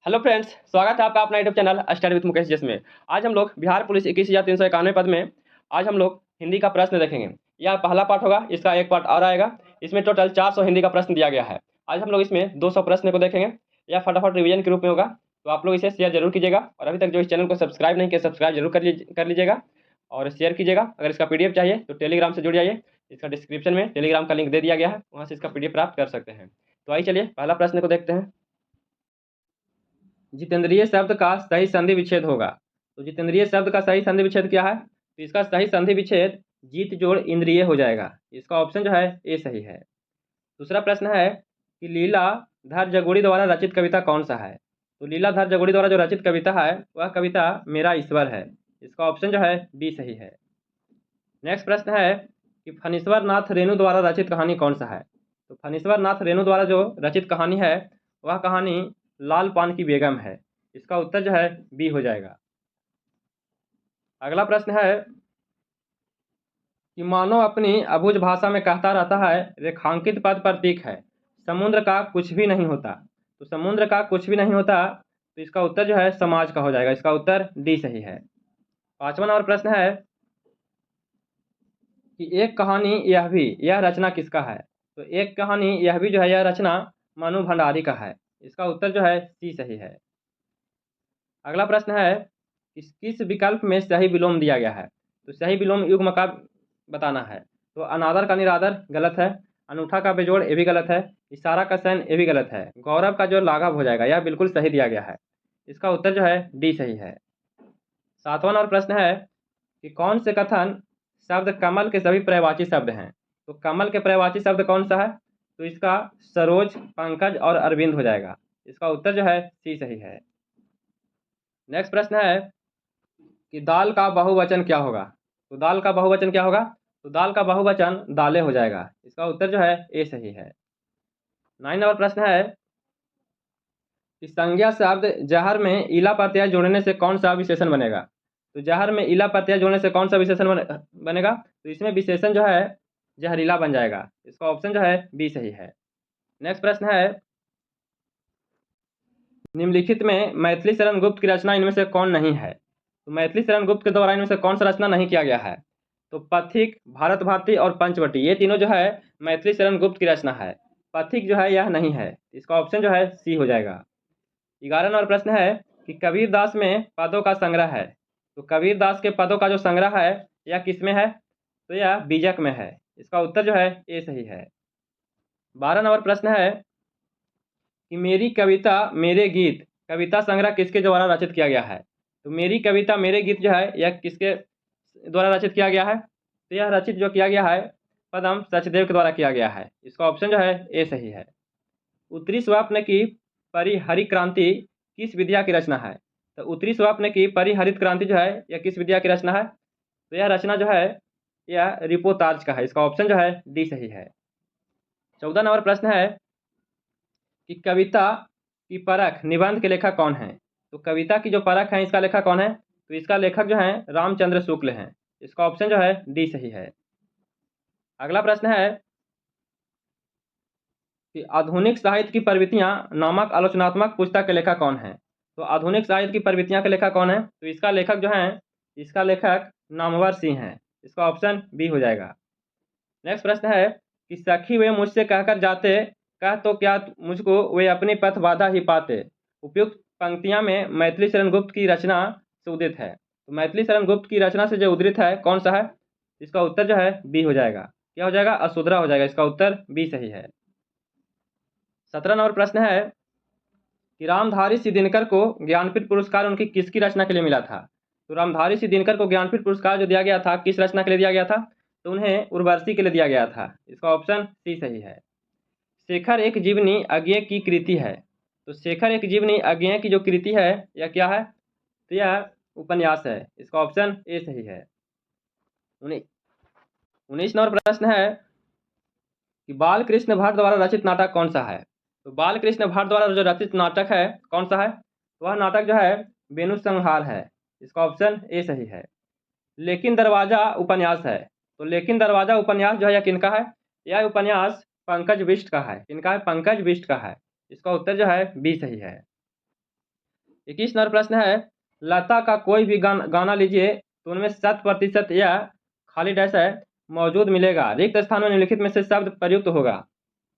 Hello friends, स्वागत है आपका अपना YouTube channel study with Mukesh जिसमें आज हम लोग बिहार पुलिस 21,391 पद में आज हम लोग हिंदी का प्रश्न देखेंगे। यह पहला पार्ट होगा, इसका एक पार्ट और आएगा। इसमें टोटल 400 हिंदी का प्रश्न दिया गया है। आज हम लोग इसमें 200 प्रश्न को देखेंगे। यह फटाफट रिवीजन के रूप में होगा, तो आप लोग इसे शेयर जरूर कीजिएगा। और अभी तक जो इस चैनल को सब्सक्राइब नहीं किया, सब्सक्राइब जरूर कर लीजिएगा और शेयर कीजिएगा। अगर इसका PDF चाहिए तो टेलीग्राम से जुड़ जाइए। इसका डिस्क्रिप्शन में टेलीग्राम का लिंक दे दिया गया है, वहाँ से इसका PDF प्राप्त कर सकते हैं। तो आइए चलिए पहला प्रश्न को देखते हैं। जितेंद्रिय शब्द का सही संधि विच्छेद होगा। तो जितेंद्रिय शब्द का सही संधि विच्छेद क्या है? तो इसका सही संधि विच्छेद जीत जोड़ इंद्रिय हो जाएगा। इसका ऑप्शन जो है ए सही है। दूसरा प्रश्न है कि लीलाधर जगुड़ी द्वारा रचित कविता कौन सा है? तो लीलाधर जगुड़ी द्वारा जो रचित कविता है वह कविता मेरा ईश्वर है। इसका ऑप्शन जो है बी सही है। नेक्स्ट प्रश्न है कि फणीश्वर नाथ रेणु द्वारा रचित कहानी कौन सा है? तो फणीश्वर नाथ रेणु द्वारा जो रचित कहानी है वह कहानी लाल पान की बेगम है। इसका उत्तर जो है बी हो जाएगा। अगला प्रश्न है कि मानव अपनी अबुझ भाषा में कहता रहता है रेखांकित पद प्रतीक है, समुद्र का कुछ भी नहीं होता। तो समुद्र का कुछ भी नहीं होता, तो इसका उत्तर जो है समाज का हो जाएगा। इसका उत्तर डी सही है। पांचवा नंबर प्रश्न है कि एक कहानी यह रचना किसका है? तो एक कहानी यह भी जो है यह रचना मनु भंडारी का है। इसका उत्तर जो है सी सही है। अगला प्रश्न है किस विकल्प में सही विलोम दिया गया है? तो सही विलोम युग्म का बताना है। तो अनादर का निरादर गलत है, अनूठा का बेजोड़ ये भी गलत है, इशारा का सैन ये भी गलत है, गौरव का जो लाघव हो जाएगा यह बिल्कुल सही दिया गया है। इसका उत्तर जो है डी सही है। सातवां नंबर प्रश्न है कि कौन से कथन शब्द कमल के सभी पर्यायवाची शब्द हैं? तो कमल के पर्यायवाची शब्द कौन सा है? तो इसका सरोज, पंकज और अरविंद हो जाएगा। इसका उत्तर जो है सी सही है। नेक्स्ट प्रश्न है कि दाल का बहुवचन क्या होगा? तो दाल का बहुवचन क्या होगा? तो दाल का बहुवचन दालें हो जाएगा। इसका उत्तर जो है ए सही है। 9 नंबर प्रश्न है कि संज्ञा शब्द जहर में इला प्रत्यय जोड़ने से कौन सा विशेषण बनेगा? तो जहर में इला प्रत्यय जोड़ने से कौन सा विशेषण बनेगा? तो इसमें विशेषण जो है जहरीला बन जाएगा। इसका ऑप्शन जो है बी सही है। नेक्स्ट प्रश्न है निम्नलिखित में मैथिली शरण गुप्त की रचना इनमें से कौन नहीं है? तो मैथिली शरण गुप्त के द्वारा इनमें से कौन सा रचना नहीं किया गया है? तो पथिक, भारत भारती और पंचवटी ये तीनों जो है मैथिली शरण गुप्त की रचना है। पथिक जो है यह नहीं है। इसका ऑप्शन जो है सी हो जाएगा। 11 नंबर प्रश्न है कि कबीर दास में पदों का संग्रह है। तो कबीर दास के पदों का जो संग्रह है यह किस में है? तो यह बीजक में है। इसका उत्तर जो है ए सही है। 12 नंबर प्रश्न है कि मेरी कविता मेरे गीत कविता संग्रह किसके द्वारा रचित किया गया है? तो मेरी कविता मेरे गीत जो है यह किसके द्वारा रचित किया गया है? तो यह रचित जो किया गया है पदम सचदेव के द्वारा किया गया है। इसका ऑप्शन जो है ए सही है। उत्तरी स्वप्न की परिहरित क्रांति किस विद्या की रचना है? तो उत्तरी स्वप्न की परिहरित क्रांति जो है यह किस विद्या की रचना है? तो यह रचना जो है यह रिपोर्टाज का है। इसका ऑप्शन जो है डी सही है। 14 नंबर प्रश्न है कि कविता की परख निबंध के लेखक कौन है? तो कविता की जो परख है इसका लेखक कौन है? तो इसका लेखक जो है रामचंद्र शुक्ल हैं। इसका ऑप्शन जो है डी सही है। अगला प्रश्न है कि आधुनिक साहित्य की प्रवृत्तियां नामक आलोचनात्मक पुस्तक के लेखक कौन है? तो आधुनिक साहित्य की प्रवृत्तियां के लेखक कौन है? तो इसका लेखक जो है इसका लेखक नामवर सिंह है। इसका ऑप्शन बी हो जाएगा। नेक्स्ट प्रश्न है कि सखी वे मुझसे कहकर जाते, कह तो क्या मुझको वे अपनी पथ बाधा ही पाते। उपयुक्त पंक्तियां में मैथिली शरण गुप्त की रचना से उदित है। तो मैथिली शरण गुप्त की रचना से जो उद्धृत है कौन सा है? इसका उत्तर जो है बी हो जाएगा। क्या हो जाएगा? अशुद्रा हो जाएगा। इसका उत्तर बी सही है। 17 नंबर प्रश्न है कि रामधारी सिंह दिनकर को ज्ञानपीठ पुरस्कार उनकी किसकी रचना के लिए मिला था? तो रामधारी सिंह दिनकर को ज्ञानपीठ पुरस्कार जो दिया गया था किस रचना के लिए दिया गया था? तो उन्हें उर्वशी के लिए दिया गया था। इसका ऑप्शन सी सही है। शेखर एक जीवनी अज्ञेय की कृति है। तो शेखर एक जीवनी अज्ञेय की जो कृति है यह क्या है? तो यह उपन्यास है। इसका ऑप्शन ए सही है। 19 नंबर प्रश्न है कि बाल कृष्ण भट्ट द्वारा रचित नाटक कौन सा है? तो बाल कृष्ण भट्ट द्वारा जो रचित नाटक है कौन सा है? वह नाटक जो है बेनु संहार है। इसका ऑप्शन ए सही है। लेकिन दरवाजा उपन्यास है। तो लेकिन दरवाजा उपन्यास जो है यह किनका है? यह उपन्यास पंकज बिष्ट का है। किनका है? पंकज बिष्ट का है। इसका उत्तर जो है बी सही है। 21 नंबर प्रश्न है, लता का कोई भी गाना लीजिए तो उनमें 100% या खाली डैश है मौजूद मिलेगा, रिक्त स्थान में निम्नलिखित में से शब्द प्रयुक्त होगा।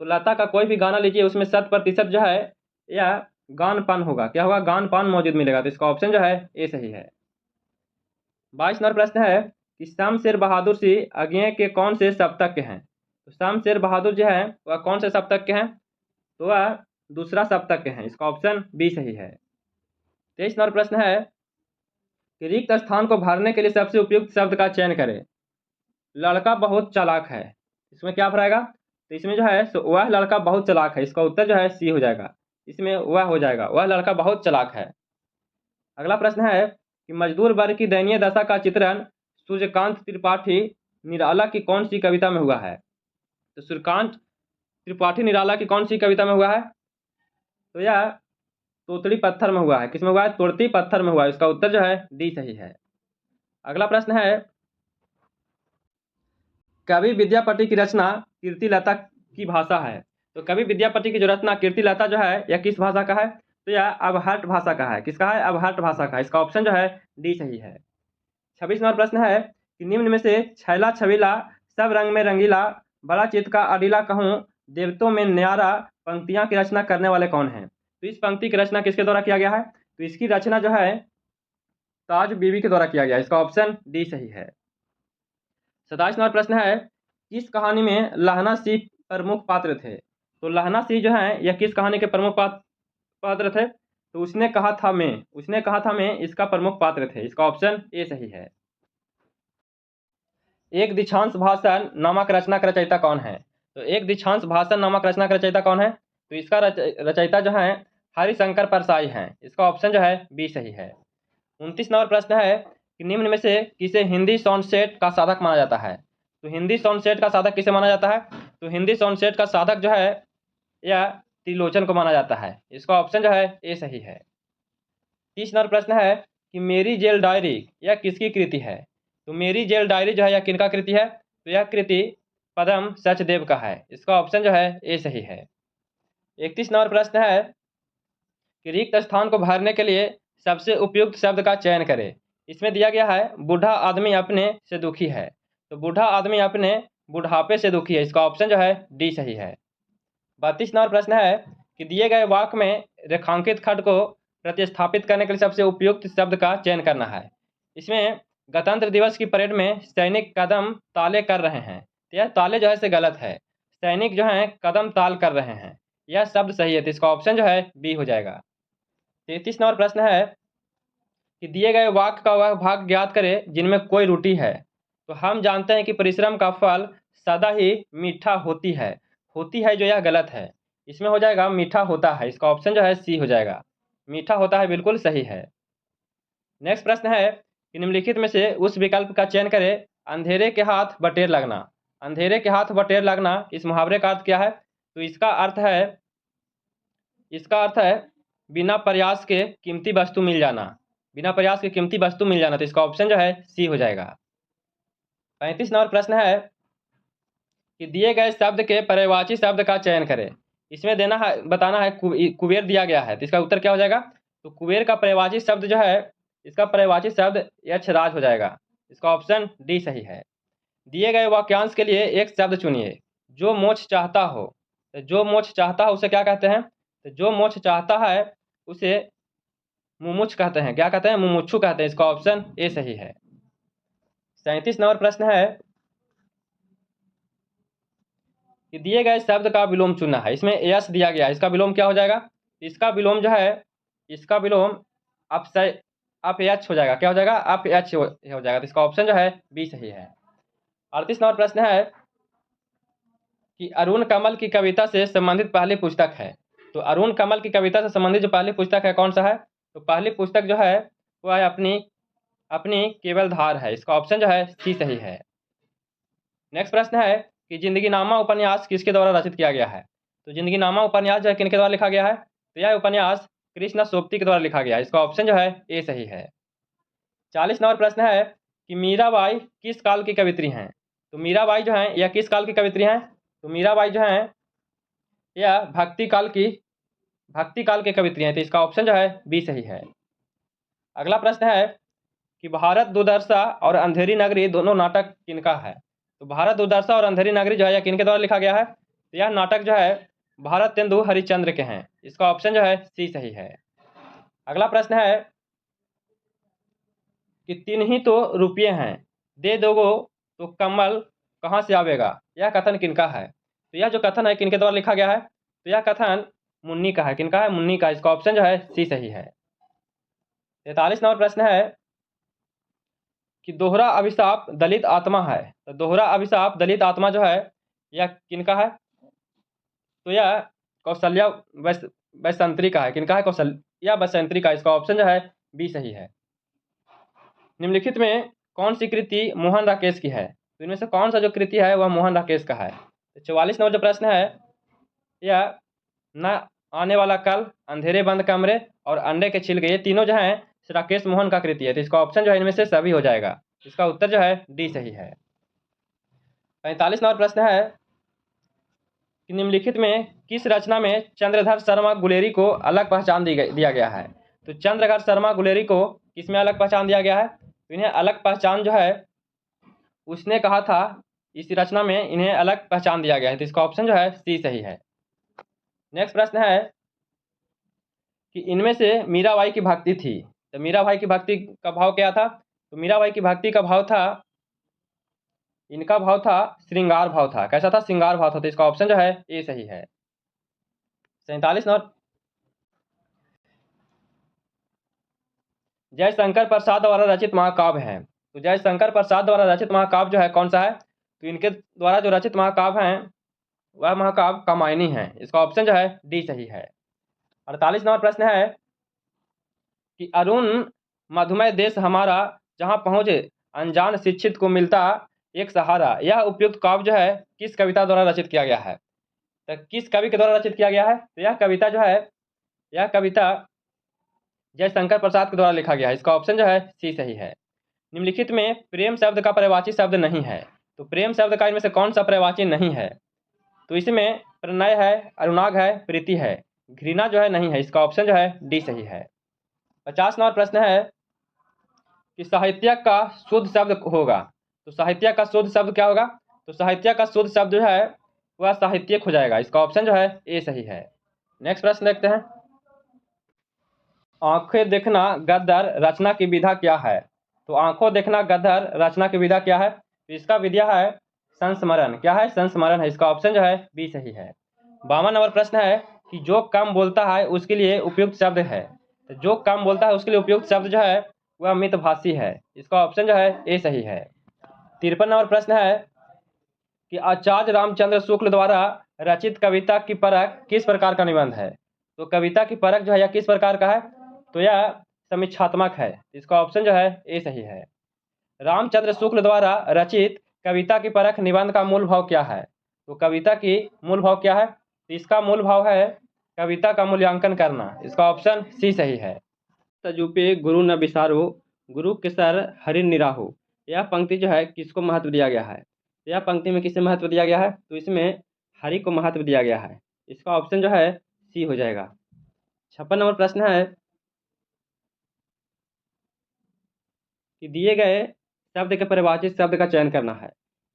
तो लता का कोई भी गाना लीजिए उसमें 100% जो है या गान पान होगा, क्या होगा, गान पान मौजूद मिलेगा, तो इसका ऑप्शन जो है ए सही है। 22 नंबर प्रश्न है कि शमशेर बहादुर सिंह अज्ञेय के कौन से सप्तक के हैं। तो शमशेर बहादुर जो है वह कौन से सप्तक के हैं, तो वह दूसरा सप्तक के हैं, इसका ऑप्शन बी सही है। 23 नंबर प्रश्न है कि रिक्त स्थान को भरने के लिए सबसे उपयुक्त शब्द का चयन करें। लड़का बहुत चालाक है, इसमें क्या भराएगा, तो इसमें जो है वह लड़का बहुत चालाक है, इसका उत्तर जो है सी हो जाएगा, इसमें वह हो जाएगा, वह लड़का बहुत चालाक है। अगला प्रश्न है कि मजदूर वर्ग की दयनीय दशा का चित्रण सूर्यकांत त्रिपाठी निराला की कौन सी कविता में हुआ है। तो सूर्यकांत त्रिपाठी निराला की कौन सी कविता में हुआ है, तो यह तोतली पत्थर में हुआ है, किसमें हुआ है, तोड़ती पत्थर में हुआ है, इसका उत्तर जो है डी सही है। अगला प्रश्न है कवि विद्यापति की रचना कीर्तिलता की भाषा है। तो कवि विद्यापति की जो रचना कीर्तिलता जो है यह किस भाषा का है, तो यह अबहट भाषा का है, किसका है, अबहट भाषा का, इसका ऑप्शन जो है डी सही है। 26 नंबर प्रश्न है कि निम्न में से छैला छबीला सब रंग में रंगीला बड़ा चित का अडीला कहूँ देवतों में न्यारा पंक्तियां की रचना करने वाले कौन हैं। तो इस पंक्ति की रचना किसके द्वारा किया गया है, तो इसकी रचना जो है ताज बीबी के द्वारा किया गया, इसका ऑप्शन डी सही है। 27 नंबर प्रश्न है किस कहानी में लहना सिंह प्रमुख पात्र थे। तो लहना सिंह जो है यह किस कहानी के प्रमुख पात्र थे, तो उसने कहा था मैं इसका प्रमुख पात्र थे, इसका ऑप्शन ए सही है। एक दीक्षांत भाषण नामक रचना का रचयिता कौन है। तो एक दीक्षांत भाषण नामक रचना का रचयिता कौन है, तो इसका रचयिता जो है हरिशंकर परसाई हैं, इसका ऑप्शन जो है बी सही है। 29 नंबर प्रश्न है कि निम्न में से किसे हिंदी साउंड सेट का साधक माना जाता है। तो हिंदी साउंड सेट का साधक किसे माना जाता है, तो हिंदी साउंड सेट का साधक जो है यह त्रिलोचन को माना जाता है, इसका ऑप्शन जो है ए सही है। 30 नंबर प्रश्न है कि मेरी जेल डायरी यह किसकी कृति है। तो मेरी जेल डायरी जो है यह किनका कृति है, तो यह कृति पदम सचदेव का है, इसका ऑप्शन जो है ए सही है। 31 नंबर प्रश्न है कि रिक्त स्थान को भरने के लिए सबसे उपयुक्त शब्द का चयन करें। इसमें दिया गया है बूढ़ा आदमी अपने से दुखी है, तो बूढ़ा आदमी अपने बुढ़ापे से दुखी है, इसका ऑप्शन जो है डी सही है। 32 नंबर प्रश्न है कि दिए गए वाक्य में रेखांकित खंड को प्रतिस्थापित करने के लिए सबसे उपयुक्त शब्द का चयन करना है। इसमें गणतंत्र दिवस की परेड में सैनिक कदम ताले कर रहे हैं, तो यह ताले जो है से गलत है, सैनिक जो है कदम ताल कर रहे हैं, यह शब्द सही है, तो इसका ऑप्शन जो है बी हो जाएगा। 33 नंबर प्रश्न है कि दिए गए वाक्य का वह भाग ज्ञात करें जिनमें कोई त्रुटि है। तो हम जानते हैं कि परिश्रम का फल सदा ही मीठा होती है जो यह गलत है, इसमें हो जाएगा मीठा होता है, इसका ऑप्शन जो है सी हो जाएगा, मीठा होता है बिल्कुल सही है। नेक्स्ट प्रश्न है कि निम्नलिखित में से उस विकल्प का चयन करें अंधेरे के हाथ बटेर लगना। अंधेरे के हाथ बटेर लगना इस मुहावरे का अर्थ क्या है, तो इसका अर्थ है बिना प्रयास के कीमती वस्तु मिल जाना, बिना प्रयास के कीमती वस्तु मिल जाना, तो इसका ऑप्शन जो है सी हो जाएगा। 35 नंबर प्रश्न है कि दिए गए शब्द के पर्यायवाची शब्द का चयन करें। इसमें बताना है कुबेर दिया गया है, तो इसका उत्तर क्या हो जाएगा, तो कुबेर का पर्यायवाची शब्द जो है इसका पर्यायवाची शब्द यक्षराज हो जाएगा, इसका ऑप्शन डी सही है। दिए गए वाक्यांश के लिए एक शब्द चुनिए। जो मोक्ष चाहता हो, तो जो मोक्ष चाहता है उसे क्या कहते हैं, तो जो मोक्ष चाहता है उसे मुमुक्ष कहते हैं, क्या कहते हैं, मुमुक्षु कहते हैं, इसका ऑप्शन ए सही है। 37 नंबर प्रश्न है कि दिए गए शब्द का विलोम चुनना है। इसमें यश दिया गया है, इसका विलोम क्या हो जाएगा, इसका विलोम जो है इसका विलोम अपयच हो जाएगा, क्या हो जाएगा, अपयच हो जाएगा, तो इसका ऑप्शन जो है बी सही है। 38 नंबर प्रश्न है कि अरुण कमल की कविता से संबंधित पहली पुस्तक है। तो अरुण कमल की कविता से संबंधित जो पहली पुस्तक है कौन सा है, तो पहली पुस्तक जो है वह है अपनी केवल धार है, इसका ऑप्शन जो है सी सही है। नेक्स्ट प्रश्न है कि जिंदगीनामा उपन्यास किसके द्वारा रचित किया गया है। तो जिंदगीनामा उपन्यास जो है किनके द्वारा लिखा गया है, तो यह उपन्यास कृष्ण सोबती के द्वारा लिखा गया है, इसका ऑप्शन जो है ए सही है। 40 नंबर प्रश्न है कि मीराबाई किस काल की कवित्री हैं। तो मीराबाई जो है यह किस काल की कवित्री हैं, तो मीराबाई जो है यह भक्ति काल के कवित्री हैं, तो इसका ऑप्शन जो है बी सही है। अगला प्रश्न है कि भारत दुर्दशा और अंधेरी नगरी दोनों नाटक किनका है। तो भारत दुर्दशा और अंधेरी नगरी जो है यह किनके द्वारा लिखा गया है, तो यह नाटक जो है भारतेंदु हरिश्चंद्र के हैं। इसका ऑप्शन जो है सी सही है। अगला प्रश्न है कि तीन ही तो रुपये हैं, दे दोगो तो कमल कहाँ से आवेगा, यह कथन किनका है। तो यह जो कथन है किनके द्वारा लिखा गया है, तो यह कथन मुन्नी का है। किनका है, मुन्नी का। इसका ऑप्शन जो है सी सही है। 43 नंबर प्रश्न है कि दोहरा अभिशाप दलित आत्मा है। तो दोहरा अभिशाप दलित आत्मा जो है यह किनका है, तो यह कौशल्या वैसंत्री का है। किनका है, कौशल्या वैसंत्री का। इसका ऑप्शन जो है बी सही है। निम्नलिखित में कौन सी कृति मोहन राकेश की है, तो इनमें से कौन सा जो कृति है वह मोहन राकेश का है। तो 44 नंबर जो प्रश्न है यह न आने वाला कल, अंधेरे बंद कमरे और अंडे के छिलके, ये तीनों जो हैं राकेश मोहन का कृति है। तो इसका ऑप्शन जो है इनमें से सभी हो जाएगा। इसका उत्तर जो है डी सही है। 45 नंबर प्रश्न है कि निम्नलिखित में किस रचना में चंद्रधर शर्मा गुलेरी को अलग पहचान दिया गया है। तो चंद्रधर शर्मा गुलेरी को किसमें अलग पहचान दिया गया है, तो इन्हें अलग पहचान जो है उसने कहा था, इस रचना में इन्हें अलग पहचान दिया गया है। तो इसका ऑप्शन जो है सी सही है। नेक्स्ट प्रश्न है कि इनमें से मीराबाई की भक्ति थी। तो मीराबाई की भक्ति का भाव क्या था, तो मीराबाई की भक्ति का भाव था, इनका भाव था श्रृंगार भाव था। कैसा था, श्रृंगार भाव था। तो इसका ऑप्शन जो है ए सही है। 47 नंबर जयशंकर प्रसाद द्वारा रचित महाकाव्य है। तो जयशंकर प्रसाद द्वारा रचित महाकाव्य जो है कौन सा है, तो इनके द्वारा जो रचित महाकाव्य हैं वह महाकाव्य कामायनी है। इसका ऑप्शन जो है डी सही है। 48 नंबर प्रश्न है कि अरुण मधुमय देश हमारा, जहां पहुंचे अनजान शिक्षित को मिलता एक सहारा, यह उपयुक्त काव्य जो है किस कविता द्वारा रचित किया गया है। तो किस कवि के द्वारा रचित किया गया है, तो यह कविता जो है, यह कविता जयशंकर प्रसाद के द्वारा लिखा गया है। इसका ऑप्शन जो है सी सही है। निम्नलिखित में प्रेम शब्द का पर्यायवाची शब्द नहीं है। तो प्रेम शब्द का इनमें से कौन सा पर्यायवाची नहीं है, तो इसमें प्रणय है, अनुराग है, प्रीति है, घृणा जो है नहीं है। इसका ऑप्शन जो है डी सही है। 50 नंबर प्रश्न है कि साहित्य का शुद्ध शब्द होगा। तो साहित्य का शुद्ध शब्द क्या होगा, तो साहित्य का शुद्ध शब्द जो है वह साहित्यिक हो जाएगा। इसका ऑप्शन जो है ए सही है। नेक्स्ट प्रश्न देखते हैं, आंखें देखना गद्दर रचना की विधा क्या है। तो आंखों देखना गद्दर रचना की विधा क्या है, तो इसका विधा है संस्मरण। क्या है, संस्मरण है। इसका ऑप्शन जो है बी सही है। 52 नंबर प्रश्न है कि जो कम बोलता है उसके लिए उपयुक्त शब्द है। तो जो कम बोलता है उसके लिए उपयुक्त शब्द जो है वह मितभाषी है। इसका ऑप्शन जो है ए सही है। 53 नंबर प्रश्न है कि आचार्य रामचंद्र शुक्ल द्वारा रचित कविता की परख किस प्रकार का निबंध है। तो कविता की परख जो है यह किस प्रकार का है, तो यह समीक्षात्मक है। इसका ऑप्शन जो है ए सही है। रामचंद्र शुक्ल द्वारा रचित कविता की परख निबंध का मूल भाव क्या है। तो कविता की मूल भाव क्या है, तो इसका मूल भाव है कविता का मूल्यांकन करना। इसका ऑप्शन सी सही है। तजुपे गुरु न बिसारो, गुरु के सर हरि निराहो, यह पंक्ति जो है किसको महत्व दिया गया है। यह पंक्ति में किसे महत्व दिया गया है, तो इसमें हरि को महत्व दिया गया है। इसका ऑप्शन जो है सी हो जाएगा। 56 नंबर प्रश्न है कि दिए गए शब्द के पर्यायवाची शब्द का चयन करना है।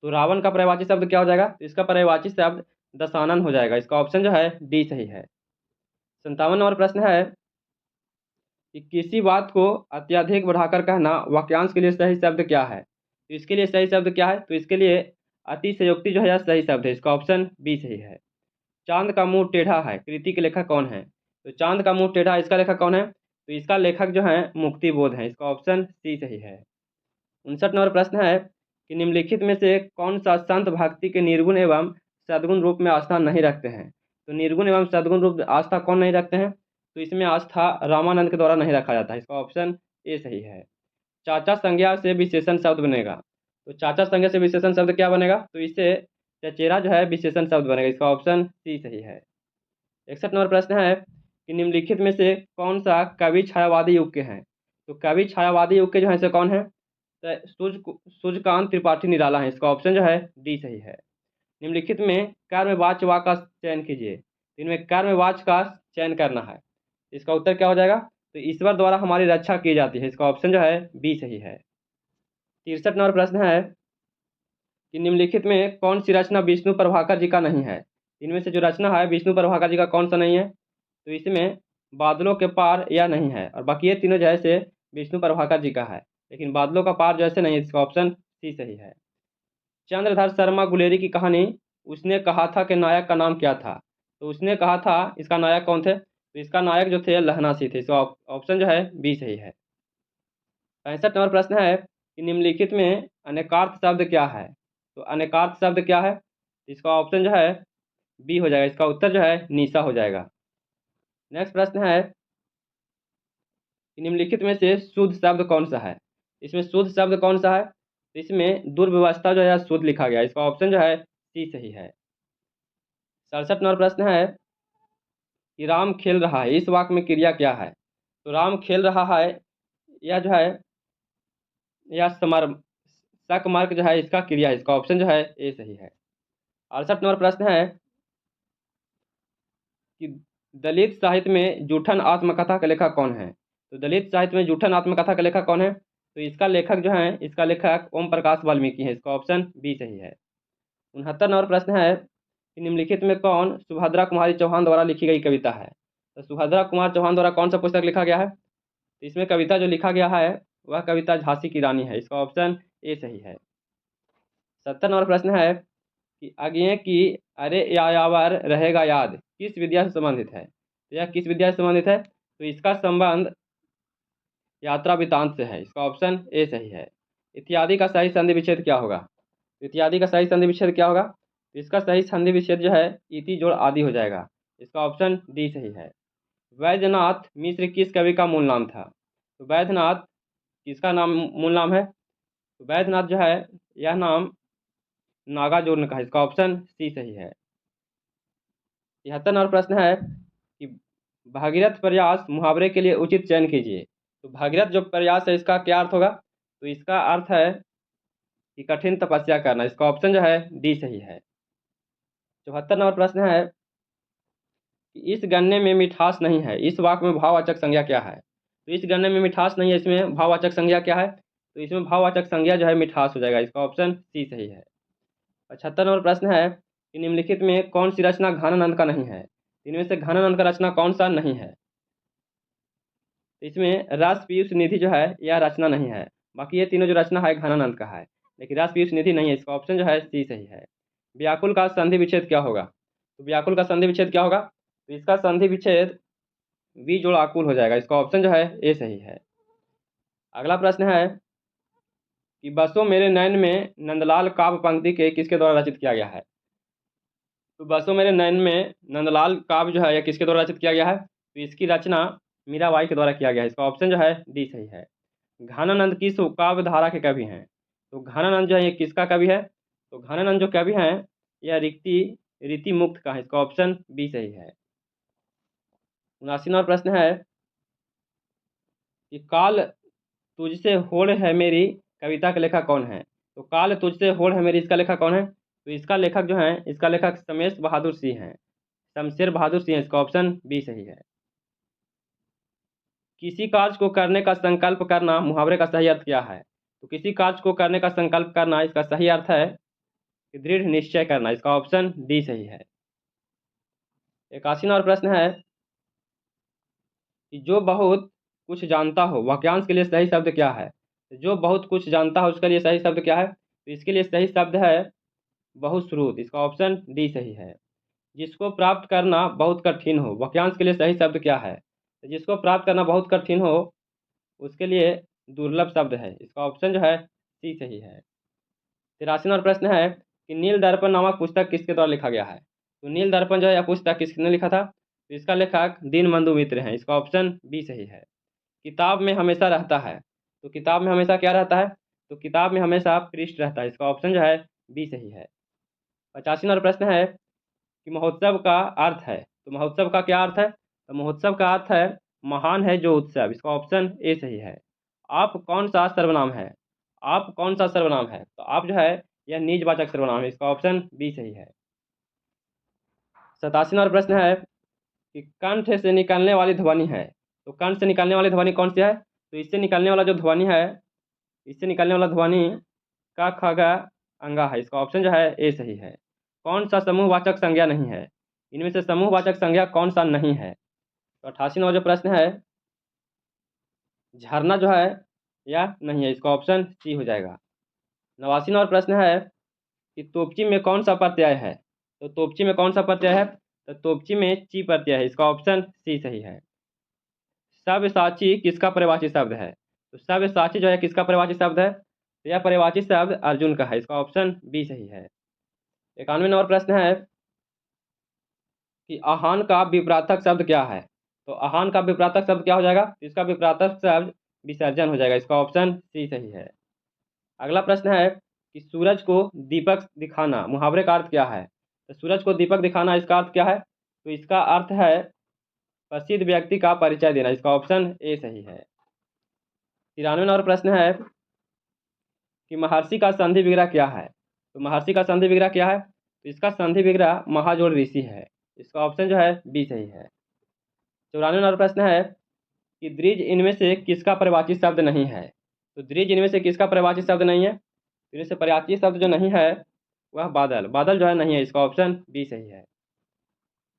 तो रावण का पर्यायवाची शब्द क्या हो जाएगा, तो इसका पर्यायवाची शब्द दशानन हो जाएगा। इसका ऑप्शन जो है डी सही है। 57 नंबर प्रश्न है कि किसी बात को अत्यधिक बढ़ाकर कहना वाक्यांश के लिए सही शब्द क्या है। तो इसके लिए सही शब्द क्या है, तो इसके लिए अतिशयोक्ति जो है यह सही शब्द है। इसका ऑप्शन बी सही है। चांद का मुंह टेढ़ा है, कृति के लेखक कौन है। तो चांद का मुंह टेढ़ा, इसका लेखक कौन है, तो इसका लेखक जो है मुक्ति बोध है। इसका ऑप्शन सी सही है। 59 नंबर प्रश्न है कि निम्नलिखित में से कौन सा संत भक्ति के निर्गुण एवं सद्गुण रूप में आस्था नहीं रखते हैं। तो निर्गुण एवं सद्गुण रूप आस्था कौन नहीं रखते हैं, तो इसमें आस्था रामानंद के द्वारा नहीं रखा जाता है। इसका ऑप्शन ए सही है। चाचा संज्ञा से विशेषण शब्द बनेगा। तो चाचा संज्ञा से विशेषण शब्द क्या बनेगा, तो इससे चचेरा जो है विशेषण शब्द बनेगा। इसका ऑप्शन सी सही है। 61 नंबर प्रश्न है कि निम्नलिखित में से कौन सा कवि छायावादी युग के हैं। तो कवि छायावादी युग के जो है से कौन है, तो सूर्यकांत त्रिपाठी निराला है। इसका ऑप्शन जो है डी सही है। निम्नलिखित में कर्मवाच्य वाक्य का चयन कीजिए। तो इनमें कर्मवाच्य का चयन करना है। इसका उत्तर क्या हो जाएगा? तो ईश्वर द्वारा हमारी रक्षा की जाती है। इसका ऑप्शन जो है बी सही है। 63 नंबर प्रश्न है कि निम्नलिखित में कौन सी रचना विष्णु प्रभाकर जी का नहीं है? इनमें से जो रचना है विष्णु प्रभाकर जी का कौन सा नहीं है? तो इसमें बादलों के पार यह नहीं है, और बाकी ये तीनों जैसे विष्णु प्रभाकर जी का है, लेकिन बादलों का पार जैसे नहीं है। इसका ऑप्शन सी सही है। चंद्रधर शर्मा गुलेरी की कहानी उसने कहा था कि नायक का नाम क्या था? तो उसने कहा था, इसका नायक कौन थे? तो इसका नायक जो थे लहना सिंह थे। इसका ऑप्शन जो है बी सही है। 65 नंबर प्रश्न है कि निम्नलिखित में अनेकार्थ शब्द क्या है? तो अनेकार्थ शब्द क्या है? इसका ऑप्शन जो है बी हो जाएगा। इसका उत्तर जो है निशा हो जाएगा। नेक्स्ट प्रश्न है कि निम्नलिखित में से शुद्ध शब्द कौन सा है? इसमें शुद्ध शब्द कौन सा है? तो इसमें दुर्व्यवस्था जो है शुद्ध लिखा गया है। इसका ऑप्शन जो है सी सही है। 67 नंबर प्रश्न है कि राम खेल रहा है, इस वाक्य में क्रिया क्या है? तो राम खेल रहा है, यह जो है यह समर सकमार्क जो है इसका क्रिया है। इसका ऑप्शन जो है ए सही है। 68 नंबर प्रश्न है कि दलित साहित्य में जूठन आत्मकथा का लेखक कौन है? तो दलित साहित्य में जूठन आत्मकथा का लेखक कौन है? तो इसका लेखक जो है, इसका लेखक ओम प्रकाश वाल्मीकि है। इसका ऑप्शन बी सही है। 69 नंबर प्रश्न है कि निम्नलिखित में कौन सुभद्रा कुमारी चौहान द्वारा लिखी गई कविता है? तो सुभद्रा कुमार चौहान द्वारा कौन सा पुस्तक लिखा गया है? तो इसमें कविता जो लिखा गया है वह कविता झांसी की रानी है। इसका ऑप्शन ए सही है। 70 नंबर प्रश्न है कि आगे की अरे यायावर रहेगा याद किस विद्या से संबंधित है? तो यह किस विद्या से संबंधित है? तो इसका संबंध यात्रा वृतांत से है। इसका ऑप्शन ए सही है। इत्यादि का सही संधि विच्छेद क्या होगा? इत्यादि का सही संधि विच्छेद क्या होगा? तो इसका सही संधि विच्छेद जो है इति जोड़ आदि हो जाएगा। इसका ऑप्शन डी सही है। वैद्यनाथ मिश्र किस कवि का मूल नाम था? तो वैद्यनाथ किसका नाम मूल नाम है? तो वैद्यनाथ जो है यह नाम नागार्जुन का है। इसका ऑप्शन सी सही है। 73 नंबर प्रश्न है कि भागीरथ प्रयास मुहावरे के लिए उचित चयन कीजिए। तो भागीरथ जो प्रयास है इसका क्या अर्थ होगा? तो इसका अर्थ है कि कठिन तपस्या करना। इसका ऑप्शन जो है डी सही है। 74 नंबर प्रश्न है कि इस गन्ने में मिठास नहीं है, इस वाक्य में भाववाचक संज्ञा क्या है? तो इस गन्ने में मिठास नहीं है, इसमें भाववाचक संज्ञा क्या है? तो इसमें भाववाचक संज्ञा जो है मिठास हो जाएगा। इसका ऑप्शन सी सही है। 75 नंबर प्रश्न है कि निम्नलिखित में कौन सी रचना घनानंद का नहीं है? इनमें से घनानंद का रचना कौन सा नहीं है? तो इसमें रस पीयूष निधि जो है यह रचना नहीं है। बाकी ये तीनों जो रचना है घनानंद का है, लेकिन रस पीयूष निधि नहीं है। इसका ऑप्शन जो है सी सही है। व्याकुल का संधि विच्छेद क्या होगा? तो व्याकुल का संधि विच्छेद क्या होगा? तो इसका संधि विच्छेद वी जोड़ आकुल हो जाएगा। इसका ऑप्शन जो है ए सही है। अगला प्रश्न है कि बसो मेरे नयन में नंदलाल काव्य पंक्ति के किसके द्वारा रचित किया गया है? तो बसो मेरे नयन में नंदलाल काव्य जो है यह किसके द्वारा रचित किया गया है? तो इसकी रचना मीराबाई के द्वारा किया गया है। इसका ऑप्शन जो है डी सही है। घनानंद किस काव्य धारा के कवि हैं? तो घनानंद जो है ये किसका कवि है? तो घनानंद जो कवि हैं यह रीति मुक्त का है। इसका ऑप्शन बी सही है। 79 नंबर प्रश्न है कि काल तुझसे होड़ है मेरी कविता का लेखक कौन है? तो काल तुझसे होड़ है मेरी इसका लेखक कौन है? तो इसका लेखक जो है, इसका लेखक शमशेर बहादुर सिंह हैं। शमशेर बहादुर सिंह। इसका ऑप्शन बी सही है। किसी कार्य को करने का संकल्प करना मुहावरे का सही अर्थ क्या है? तो किसी कार्य को करने का संकल्प करना इसका सही अर्थ है कि दृढ़ निश्चय करना। इसका ऑप्शन डी सही है। 81 नंबर प्रश्न है कि जो बहुत कुछ जानता हो वाक्यांश के लिए सही शब्द क्या है? जो बहुत कुछ जानता हो उसके लिए सही शब्द क्या है? तो इसके लिए सही शब्द है बहुश्रुत। इसका ऑप्शन डी सही है। जिसको प्राप्त करना बहुत कठिन हो वाक्यांश के लिए सही शब्द क्या है? तो जिसको प्राप्त करना बहुत कठिन हो उसके लिए दुर्लभ शब्द है। इसका ऑप्शन जो है सी सही है। 83 नंबर प्रश्न है कि नील दर्पण नामक पुस्तक किसके द्वारा लिखा गया है? तो नील दर्पण जो है यह पुस्तक किसने लिखा था? तो इसका लेखक दीनबंधु मित्र हैं। इसका ऑप्शन बी सही है। किताब में हमेशा रहता है। तो किताब में हमेशा क्या रहता है? तो किताब में हमेशा पृष्ठ रहता है। इसका ऑप्शन जो है बी सही है। 85 नंबर प्रश्न है कि महोत्सव का अर्थ है। तो महोत्सव का क्या अर्थ है? तो महोत्सव का अर्थ है महान है जो उत्सव। इसका ऑप्शन ए सही है। आप कौन सा सर्वनाम है? आप कौन सा सर्वनाम है? तो आप जो है यह निजवाचक सर्वनाम है। इसका ऑप्शन बी सही है। 87 नंबर प्रश्न है कि कंठ से निकलने वाली ध्वनि है, तो कंठ से निकलने वाली ध्वनि कौन सी है? तो इससे निकलने वाला जो ध्वनि है, इससे निकलने वाला ध्वनि का खगा अंगा है। इसका ऑप्शन जो है ए सही है। कौन सा समूहवाचक संज्ञा नहीं है? इनमें से समूहवाचक संज्ञा कौन सा नहीं है? तो 88 नंबर जो प्रश्न है, झरना जो है या नहीं है, इसका ऑप्शन सी हो जाएगा। 89 नंबर प्रश्न है कि तोपची में कौन सा प्रत्यय है? तो तोपची में कौन सा प्रत्यय है? तो तोपची में ची प्रत्यय है, इसका ऑप्शन सी सही है। सव्यसाची किसका पर्यायवाची शब्द है? तो सव्यसाची जो है किसका पर्यायवाची शब्द है? तो यह पर्यायवाची शब्द अर्जुन का है, इसका ऑप्शन बी सही है। 91 नंबर प्रश्न है कि आहान का विपरार्थक शब्द क्या है? तो आहान का विपरार्थक शब्द क्या हो जाएगा? तो इसका विपरार्थक शब्द विसर्जन हो जाएगा, इसका ऑप्शन सी सही है। अगला प्रश्न है कि सूरज को दीपक दिखाना मुहावरे का अर्थ क्या है? तो सूरज को दीपक दिखाना इसका अर्थ क्या है? तो इसका अर्थ है प्रसिद्ध व्यक्ति का परिचय देना, इसका ऑप्शन ए सही है। 93 नंबर प्रश्न है कि महर्षि का संधि विग्रह क्या है? तो महर्षि का संधि विग्रह क्या है? तो इसका संधि विग्रह महाजोड़ ऋषि है, इसका ऑप्शन जो है बी सही है। 94 नंबर प्रश्न है कि द्विज इनमें से किसका पर्यायवाची शब्द नहीं है? तो द्विज इनमें से किसका पर्यायवाची शब्द नहीं है? इनमें से पर्यायवाची शब्द जो नहीं है वह बादल, बादल जो है नहीं है, इसका ऑप्शन बी सही है।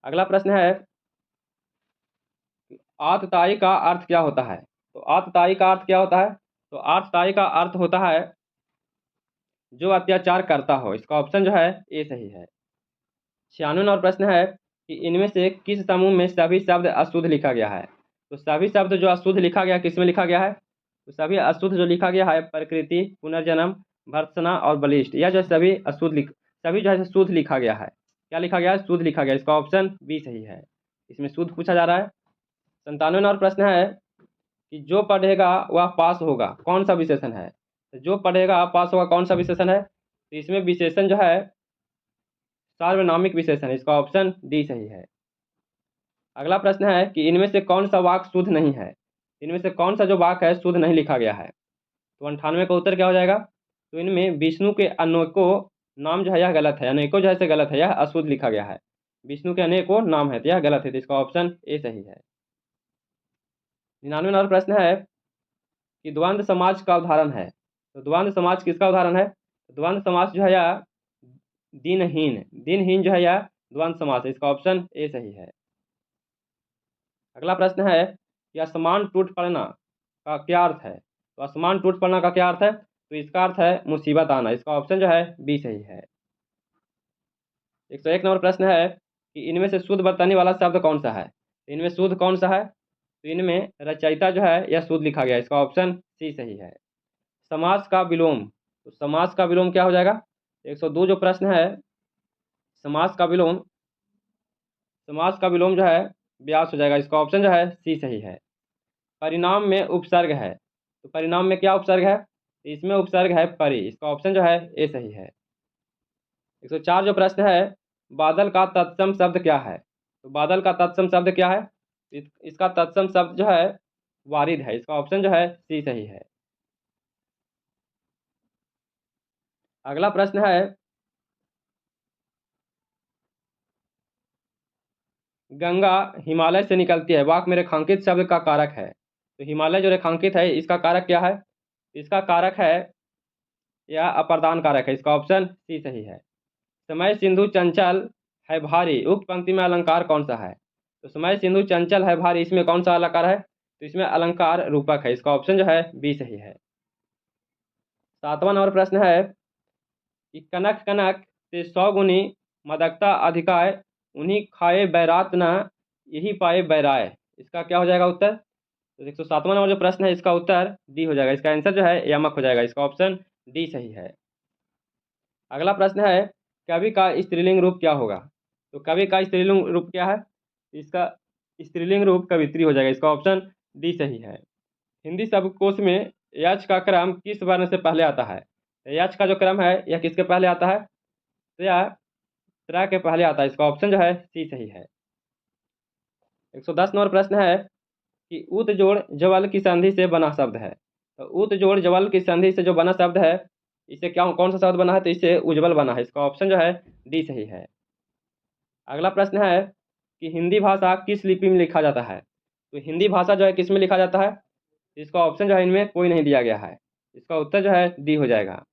अगला प्रश्न है आतताई का अर्थ क्या होता है? तो आतताई का अर्थ क्या होता है? तो आतताई का अर्थ होता है जो अत्याचार करता हो, इसका ऑप्शन जो है ए सही है। 96 नंबर प्रश्न है कि इनमें से किस समूह में सभी शब्द अशुद्ध लिखा गया है? तो सभी शब्द जो अशुद्ध लिखा गया किस में लिखा गया है? तो सभी अशुद्ध जो लिखा गया है प्रकृति, पुनर्जन्म, भर्त्सना और बलिष्ठ, यह जो सभी सभी जो है शुद्ध लिखा गया है। क्या लिखा गया है? शुद्ध लिखा गया, इसका ऑप्शन बी सही है। इसमें शुद्ध पूछा जा रहा है। 97 नंबर प्रश्न है कि जो पढ़ेगा वह पास होगा, कौन सा विशेषण है? तो जो पढ़ेगा पास होगा कौन सा विशेषण है? तो इसमें विशेषण जो है सार्वनामिक विशेषण, इसका ऑप्शन डी सही है। अगला प्रश्न है कि इनमें से कौन सा वाक्य शुद्ध नहीं है? इनमें से कौन सा जो वाक्य है शुद्ध नहीं लिखा गया है? तो 98 का उत्तर क्या हो जाएगा? तो इनमें विष्णु के अनेकों नाम जो है यह गलत है, अनेकों जो है गलत है, यह अशुद्ध लिखा गया है। विष्णु के अनेकों नाम है तो यह गलत है, तो इसका ऑप्शन ए सही है। 99 नंबर प्रश्न है कि द्वंद्व समाज का उदाहरण है। तो द्वंद्व समाज किसका उदाहरण है? द्वंद्व समाज जो है यह दिनहीन जो है यह द्वंद्व समास है, इसका ऑप्शन ए सही है। अगला प्रश्न है कि आसमान टूट पड़ना का क्या अर्थ है? तो आसमान टूट पड़ना का क्या अर्थ है? तो इसका अर्थ है मुसीबत आना, इसका ऑप्शन जो है बी सही है। 101 नंबर प्रश्न है कि इनमें से शुद्ध वर्तनी वाला शब्द कौन सा है? इनमें शुद्ध कौन सा है? तो इनमें रचयिता जो है यह शुद्ध लिखा गया, इसका ऑप्शन सी सही है। समास का विलोम, तो समास का विलोम क्या हो जाएगा? 102 जो प्रश्न है, समास का विलोम जो है व्यास हो जाएगा, इसका ऑप्शन जो है सी सही है। परिणाम में उपसर्ग है, तो परिणाम में क्या उपसर्ग है? इसमें उपसर्ग है परि, इसका ऑप्शन जो है ए सही है। 104 जो प्रश्न है, बादल का तत्सम शब्द क्या है? तो बादल का तत्सम शब्द क्या है? इसका तत्सम शब्द जो है वारिद है, इसका ऑप्शन जो है सी सही है। अगला प्रश्न है गंगा हिमालय से निकलती है, वाक्य में रेखांकित शब्द का कारक है। तो हिमालय जो रेखांकित है इसका कारक क्या है? इसका कारक है यह अप्रदान कारक है, इसका ऑप्शन सी सही है। समय सिंधु चंचल है भारी, उक्त पंक्ति में अलंकार कौन सा है? तो समय सिंधु चंचल है भारी, इसमें कौन सा अलंकार है? तो इसमें अलंकार रूपक है, इसका ऑप्शन जो है बी सही है। 7वां नंबर प्रश्न है कि कनक कनक से 100 गुनी मदकता अधिकाय, उन्हीं खाए बैरात न यही पाए बैराय, इसका क्या हो जाएगा उत्तर? तो 107वां नंबर जो प्रश्न है इसका उत्तर डी हो जाएगा, इसका आंसर जो है यमक हो जाएगा, इसका ऑप्शन डी सही है। अगला प्रश्न है कवि का स्त्रीलिंग रूप क्या होगा? तो कवि का स्त्रीलिंग रूप क्या है? इसका स्त्रीलिंग रूप कवित्री हो जाएगा, इसका ऑप्शन डी सही है। हिंदी शब्दकोश में यच का क्रम किस वर्ण से पहले आता है? यच का जो क्रम है यह किसके पहले आता है? तो यह त्रा के पहले आता है, इसका ऑप्शन जो है सी सही है। 110 नंबर प्रश्न है कि उत जोड़ जवल की संधि से बना शब्द है। तो उत जोड़ जवल की संधि से जो बना शब्द है इससे क्या कौन सा शब्द बना है? तो इससे उज्जवल बना है, इसका ऑप्शन जो है डी सही है। अगला प्रश्न है कि हिंदी भाषा किस लिपि में लिखा जाता है। तो हिंदी भाषा जो है किस में लिखा जाता है, इसका ऑप्शन जो है इनमें कोई नहीं दिया गया है। इसका उत्तर जो है डी हो जाएगा।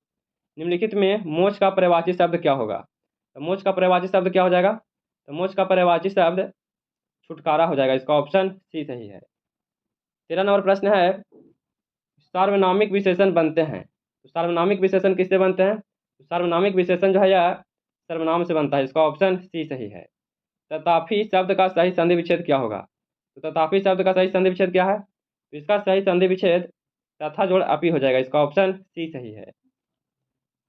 निम्नलिखित में मोक्ष का पर्यायवाची शब्द क्या होगा। तो मोक्ष का पर्यायवाची शब्द क्या हो जाएगा, तो मोक्ष का पर्यायवाची शब्द छुटकारा हो जाएगा। इसका ऑप्शन सी सही है। 13 नंबर प्रश्न है सार्वनामिक विशेषण बनते हैं। तो सार्वनामिक विशेषण किससे बनते हैं, तो सार्वनामिक विशेषण जो है यह सर्वनाम से बनता है। इसका ऑप्शन सी सही है। तथापि शब्द का सही संधि विच्छेद क्या होगा। तो तथापि शब्द का सही संधि विच्छेद क्या है, तो इसका सही संधि विच्छेद तथा जोड़ अपि हो जाएगा। इसका ऑप्शन सी सही है।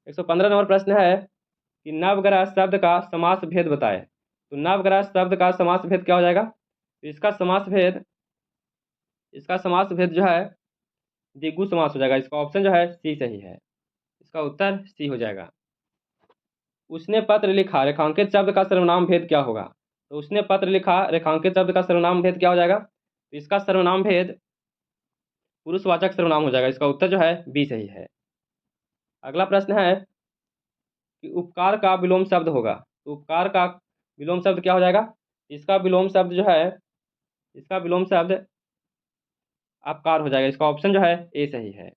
115 नंबर प्रश्न है कि नवग्रह शब्द का समास भेद बताएं। तो नवग्रह शब्द का समास भेद क्या हो जाएगा, तो इसका समास भेद जो है द्विगु समास हो जाएगा। इसका ऑप्शन जो है सी सही है। इसका उत्तर सी हो जाएगा। उसने पत्र लिखा रेखांकित शब्द का सर्वनाम भेद क्या होगा। तो उसने पत्र लिखा रेखांकित शब्द का सर्वनाम भेद क्या हो जाएगा, तो इसका सर्वनाम भेद पुरुषवाचक सर्वनाम हो जाएगा। इसका उत्तर जो है बी सही है। अगला प्रश्न है कि उपकार का विलोम शब्द होगा। तो उपकार का विलोम शब्द क्या हो जाएगा, इसका विलोम शब्द जो है इसका विलोम शब्द अपकार हो जाएगा। इसका ऑप्शन जो है ए सही है।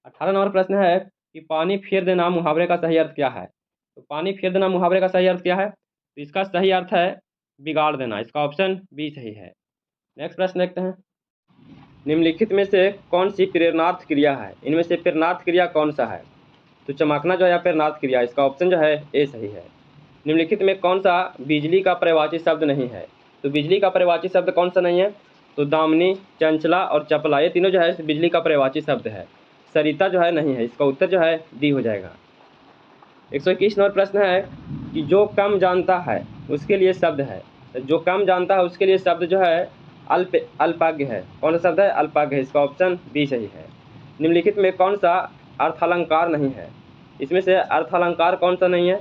18 नंबर प्रश्न है कि पानी फेर देना मुहावरे का सही अर्थ क्या है। तो पानी फेर देना मुहावरे का सही अर्थ क्या है, तो इसका सही अर्थ है बिगाड़ देना। इसका ऑप्शन बी सही है। नेक्स्ट प्रश्न देखते हैं। निम्नलिखित में से कौन सी प्रेरणार्थ क्रिया है, इनमें से प्रेरणार्थ क्रिया कौन सा है। तो चमकना जो है प्रेरणार्थ क्रिया। इसका ऑप्शन जो है ए सही है। निम्नलिखित में कौन सा बिजली का पर्यायवाची शब्द नहीं है। तो बिजली का पर्यायवाची शब्द कौन सा नहीं है, तो दामिनी, चंचला और चपला ये तीनों जो है बिजली का पर्यायवाची शब्द है। सरिता जो है नहीं है। इसका उत्तर जो है डी हो जाएगा। 121 नंबर प्रश्न है कि जो कम जानता है उसके लिए शब्द है। तो जो कम जानता है उसके लिए शब्द जो है अल्पाज्ञ है। कौन सा शब्द है, अल्पाज्ञ है। इसका ऑप्शन बी सही है। निम्नलिखित में कौन सा अर्थालंकार नहीं है, इसमें से अर्थालंकार कौन सा नहीं है,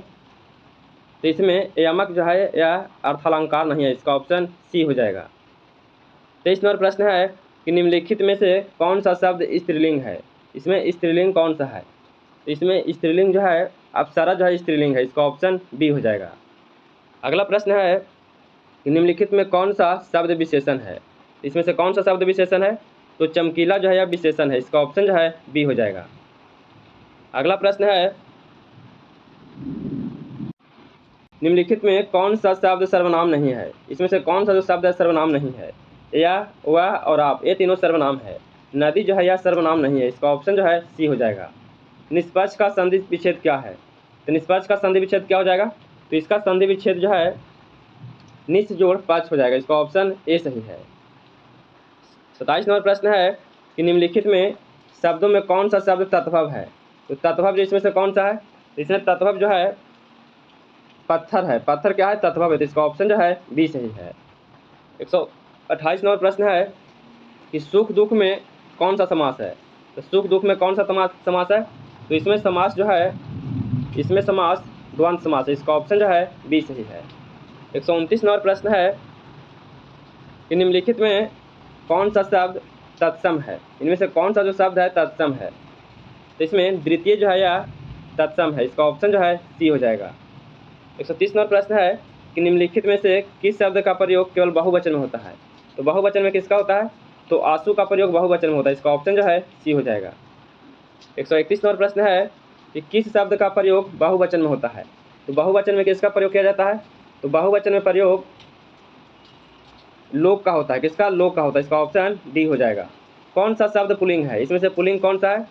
तो इसमें यमक जो है यह अर्थालंकार नहीं है। इसका ऑप्शन सी हो जाएगा। 23 नंबर प्रश्न है कि निम्नलिखित में से कौन सा शब्द स्त्रीलिंग है, इसमें स्त्रीलिंग कौन सा है, तो इसमें स्त्रीलिंग जो है अप्सरा जो है स्त्रीलिंग है। इसका ऑप्शन बी हो जाएगा। अगला प्रश्न है कि निम्नलिखित में कौन सा शब्द विशेषण है, इसमें से कौन सा शब्द विशेषण है, तो चमकीला जो है यह विशेषण है। इसका ऑप्शन जो है बी हो जाएगा। अगला प्रश्न है निम्नलिखित में कौन सा शब्द सर्वनाम नहीं है, इसमें से कौन सा जो शब्द है सर्वनाम नहीं है। या, वह और आप ये तीनों सर्वनाम है। नदी जो है यह सर्वनाम नहीं है। इसका ऑप्शन जो है सी हो जाएगा। निष्पक्ष का संधि विच्छेद क्या है, तो निष्पक्ष का संधि विच्छेद क्या हो जाएगा, तो इसका संधि विच्छेद जो है निस जोड़ पक्ष हो जाएगा। इसका ऑप्शन ए सही है। 27 नंबर प्रश्न है कि निम्नलिखित में शब्दों में कौन सा शब्द तत्भव है। तो तत्भव जो इसमें से कौन सा है, इसमें तत्भव जो है पत्थर है। पत्थर क्या है, तत्भव है। तो इसका ऑप्शन जो है बी सही है। 128 नंबर प्रश्न है कि सुख दुख में कौन सा समास है। तो सुख दुख में कौन सा समास है, तो इसमें समास जो है इसमें समास द्वंद्व समास है। इसका ऑप्शन जो है बी सही है। 129 नंबर प्रश्न है कि निम्नलिखित में कौन सा शब्द तत्सम है, इनमें से कौन सा जो शब्द है तत्सम है, तो इसमें द्वितीय जो है यह तत्सम है। इसका ऑप्शन जो है सी हो जाएगा। 130 नंबर प्रश्न है कि निम्नलिखित में से किस शब्द का प्रयोग केवल बहुवचन में होता है। तो बहुवचन में किसका होता है, तो आंसू का प्रयोग बहुवचन में होता है। इसका ऑप्शन जो है सी हो जाएगा। 131 नंबर प्रश्न है कि किस शब्द का प्रयोग बहुवचन में होता है। तो बहुवचन में किसका प्रयोग किया जाता है, तो बहुवचन में प्रयोग लोक का होता है। किसका, लोक का होता है। इसका ऑप्शन डी हो जाएगा। कौन सा शब्द पुल्लिंग है, इसमें से पुल्लिंग कौन सा है,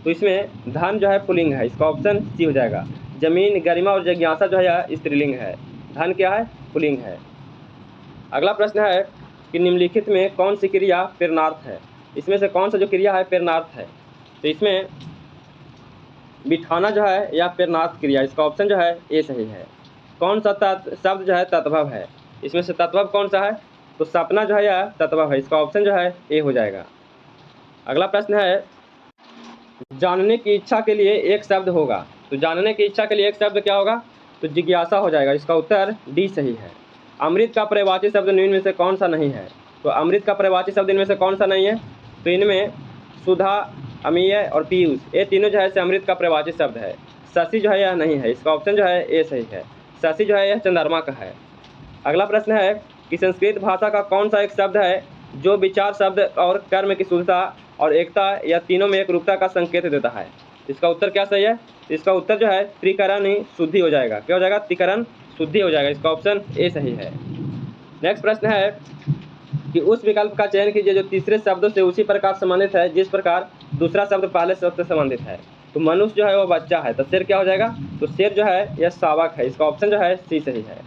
तो इसमें धन जो है पुल्लिंग है। इसका ऑप्शन सी हो जाएगा। जमीन, गरिमा और जिज्ञासा जो है यह स्त्रीलिंग है। धन क्या है, पुल्लिंग है। अगला प्रश्न है कि निम्नलिखित में कौन सी क्रिया प्रेरणार्थ है, इसमें से कौन सा जो क्रिया है प्रेरणार्थ है, तो इसमें बिठाना जो है यह प्रेरणार्थ क्रिया। इसका ऑप्शन जो है ए सही है। कौन सा शब्द जो है तत्भव है, इसमें से तत्भव कौन सा है, तो सपना जो है यह तत्भव है। इसका ऑप्शन जो है ए हो जाएगा। अगला प्रश्न है जानने की इच्छा के लिए एक शब्द होगा। तो जानने की इच्छा के लिए एक शब्द क्या होगा, तो जिज्ञासा हो जाएगा। इसका उत्तर डी सही है। अमृत का पर्यायवाची शब्द निम्न में से कौन सा नहीं है, तो अमृत का पर्यायवाची शब्द इनमें से कौन सा नहीं है, तो इनमें सुधा, अमीय और पीयूष ये तीनों जो है अमृत का पर्यायवाची शब्द है। शशि जो है यह नहीं है। इसका ऑप्शन जो है ए सही है। शशि जो है यह चंद्रमा का है। अगला प्रश्न है कि संस्कृत भाषा का कौन सा एक शब्द है जो विचार, शब्द और कर्म की शुद्धता और एकता या तीनों में एक रूपता का संकेत देता है। इसका उत्तर क्या सही है? इसका उत्तर जो है त्रिकरण शुद्धि हो जाएगा। क्या हो जाएगा? त्रिकरण शुद्धि हो जाएगा। इसका ऑप्शन ए सही है। नेक्स्ट प्रश्न है कि उस विकल्प का चयन कीजिए जो तीसरे शब्दों से उसी प्रकार संबंधित है जिस प्रकार दूसरा शब्द पहले शब्द से संबंधित है। तो मनुष्य जो है वो बच्चा है, तो शेर क्या हो जाएगा? तो शेर जो है यह शावक है। इसका ऑप्शन जो है सी सही है।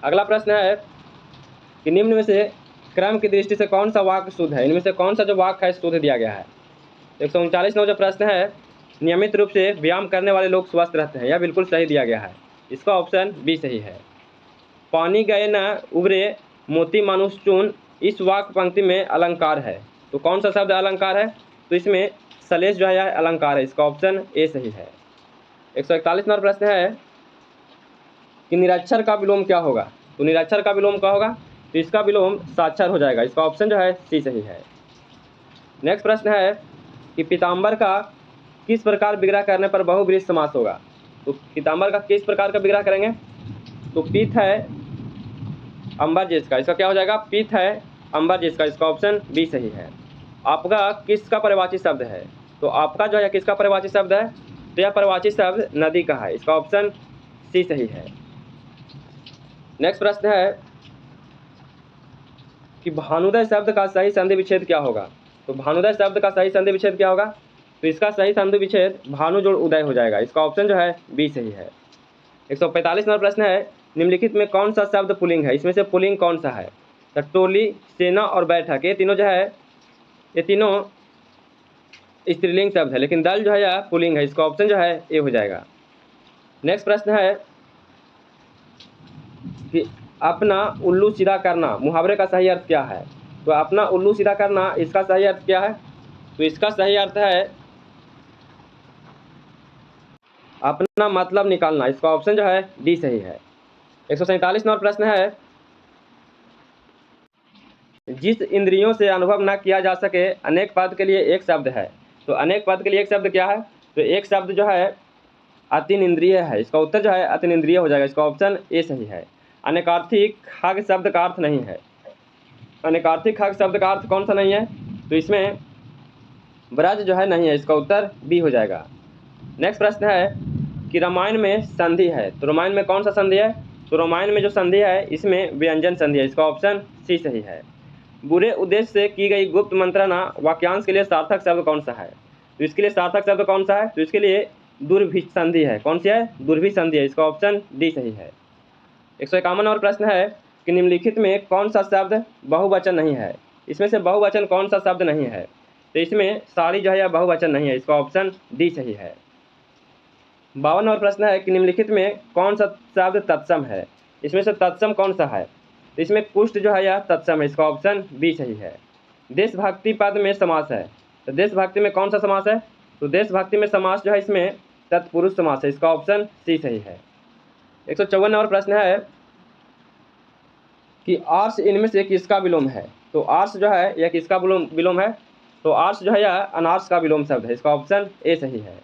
अगला प्रश्न है कि निम्न में से क्रम की दृष्टि से कौन सा वाक्य शुद्ध है? इनमें से कौन सा जो वाक्य है शुद्ध दिया गया है? 139 जो प्रश्न है, नियमित रूप से व्यायाम करने वाले लोग स्वस्थ रहते हैं, यह बिल्कुल सही दिया गया है। इसका ऑप्शन बी सही है। पानी गए न उबरे मोती मानुष चून, इस वाक्य पंक्ति में अलंकार है। तो कौन सा शब्द अलंकार है? तो इसमें सलेश जो है अलंकार है। इसका ऑप्शन ए सही है। 141 नंबर प्रश्न है कि निरक्षर का विलोम क्या होगा? तो निरक्षर का विलोम क्या होगा? तो इसका विलोम साक्षर हो जाएगा। इसका ऑप्शन जो है सी सही है। नेक्स्ट प्रश्न है कि पीताम्बर का किस प्रकार विग्रह करने पर बहुब्रीहि समास होगा? तो पीताम्बर का किस प्रकार का विग्रह करेंगे? तो पीत है अंबर जिसका, इसका क्या हो जाएगा? पीत है अंबर जिसका। इसका ऑप्शन बी सही है। आपका किसका परिवाची शब्द है? तो आपका जो है किसका परिवाची शब्द है? तो यह परिवाची शब्द नदी का है। इसका ऑप्शन सी सही है। नेक्स्ट प्रश्न है कि भानुदय शब्द का सही संधि विच्छेद क्या होगा? तो भानुदय शब्द का सही संधि विच्छेद क्या होगा? तो इसका सही संधि विच्छेद भानु जोड़ उदय हो जाएगा। इसका ऑप्शन जो है बी सही है। 145 नंबर प्रश्न है, निम्नलिखित में कौन सा शब्द पुल्लिंग है? इसमें से पुल्लिंग कौन सा है? तो टोली, सेना और बैठक, ये तीनों जो है ये तीनों स्त्रीलिंग शब्द है, लेकिन दल जो है यह पुल्लिंग है। इसका ऑप्शन जो है ए हो जाएगा। नेक्स्ट प्रश्न है कि अपना उल्लू सीधा करना मुहावरे का सही अर्थ क्या है? तो अपना उल्लू सीधा करना, इसका सही अर्थ क्या है? तो इसका सही अर्थ है अपना मतलब निकालना। इसका ऑप्शन जो है डी सही है। 147 नंबर प्रश्न है, जिस इंद्रियों से अनुभव न किया जा सके अनेक पद के लिए एक शब्द है। तो अनेक पद के लिए एक शब्द क्या है? तो एक शब्द जो है अतीन इंद्रिय है। इसका उत्तर जो है अतीन इंद्रिय हो जाएगा। इसका ऑप्शन ए सही है। अनेकार्थी खग शब्द का अर्थ नहीं है। अनेकार्थी खग शब्द का अर्थ कौन सा नहीं है? तो इसमें ब्रज जो है नहीं है। इसका उत्तर बी हो जाएगा। नेक्स्ट प्रश्न है कि रामायण में संधि है। तो रामायण में कौन सा संधि है? तो रामायण में जो संधि है इसमें व्यंजन संधि है। इसका ऑप्शन सी सही है। बुरे उद्देश्य से की गई गुप्त मंत्रणा वाक्यांश के लिए सार्थक शब्द कौन सा है? तो इसके लिए सार्थक शब्द कौन सा है? तो इसके लिए दुर्भि संधि है। कौन सी है? दुर्भि संधि है। इसका ऑप्शन डी सही है। 151 और प्रश्न है कि निम्नलिखित में कौन सा शब्द बहुवचन नहीं है? इसमें से बहुवचन कौन सा शब्द नहीं है? तो इसमें साड़ी जो है यह बहुवचन नहीं है। इसका ऑप्शन डी सही है। 52 और प्रश्न है कि निम्नलिखित में कौन सा शब्द तत्सम है? इसमें से तत्सम कौन सा है? तो इसमें कुष्ठ जो है यह तत्सम है। इसका ऑप्शन बी सही है। देशभक्ति पद में समास है। तो देशभक्ति में कौन सा समास है? तो देशभक्ति में समास जो है इसमें तत्पुरुष समास है। इसका ऑप्शन सी सही है। 154 नंबर प्रश्न है कि आर्ष इनमें से किसका विलोम है? तो आर्ष जो है यह किसका विलोम है? तो आर्ष जो है यह अनार्ष का विलोम शब्द है। इसका ऑप्शन ए सही है।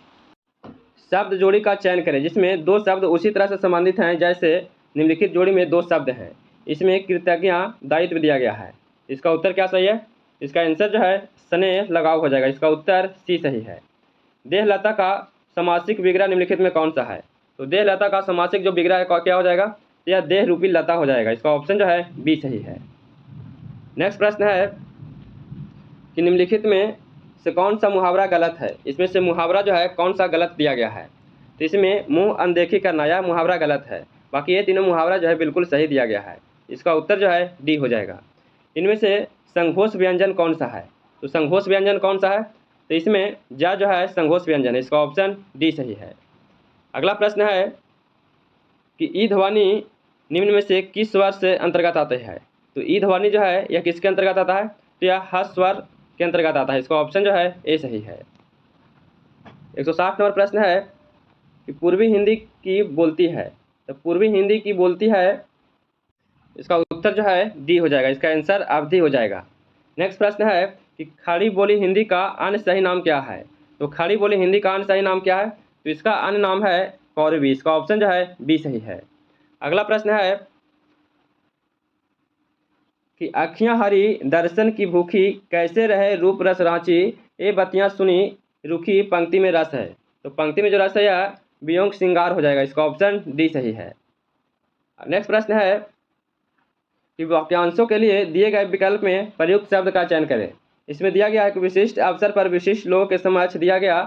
शब्द जोड़ी का चयन करें जिसमें दो शब्द उसी तरह से संबंधित हैं जैसे निम्नलिखित जोड़ी में दो शब्द हैं। इसमें कृतज्ञता दायित्व दिया गया है। इसका उत्तर क्या सही है? इसका आंसर जो है स्नेह लगाव हो जाएगा। इसका उत्तर सी सही है। देहलता का समासिक विग्रह निम्नलिखित में कौन सा है? तो देहलता का समासिक जो विग्रह है क्या हो जाएगा? तो यह देह रूपी लता हो जाएगा। इसका ऑप्शन जो है बी सही है। नेक्स्ट प्रश्न है कि निम्नलिखित में से कौन सा मुहावरा गलत है? इसमें से मुहावरा जो है कौन सा गलत दिया गया है? तो इसमें मुंह अनदेखी करना यह मुहावरा गलत है। बाकी ये तीनों मुहावरा जो है बिल्कुल सही दिया गया है। इसका उत्तर जो है डी हो जाएगा। इनमें से संघोष व्यंजन कौन सा है? तो संघोष व्यंजन कौन सा है? तो इसमें जा जो है संघोष व्यंजन है। इसका ऑप्शन डी सही है। अगला प्रश्न है कि ई ध्वनि निम्न में से किस स्वर से अंतर्गत आते हैं? तो ई ध्वनि जो है यह किसके अंतर्गत आता है? तो यह हर्ष स्वर के अंतर्गत आता है। इसका ऑप्शन जो है ए सही है। 160 नंबर प्रश्न है कि पूर्वी हिंदी की बोलती है। तो पूर्वी हिंदी की बोलती है, इसका उत्तर जो है डी हो जाएगा। इसका आंसर अवधि हो जाएगा। नेक्स्ट प्रश्न है कि खड़ी बोली हिंदी का अन्य सही नाम क्या है? तो खड़ी बोली हिंदी का अन्य सही नाम क्या है? तो इसका अन्य नाम है कौरवी। इसका ऑप्शन जो है बी सही है। अगला प्रश्न है कि अखियां हरी दर्शन की भूखी, कैसे रहे रूप रस रांची, ये बतियां सुनी रुखी, पंक्ति में रस है। तो पंक्ति में जो रस है यह वियोग श्रृंगार हो जाएगा, इसका ऑप्शन डी सही है। नेक्स्ट प्रश्न है कि वाक्यांशों के लिए दिए गए विकल्प में प्रयुक्त शब्द का चयन करें। इसमें दिया गया है कि विशिष्ट अवसर पर विशिष्ट लोगों के समक्ष दिया गया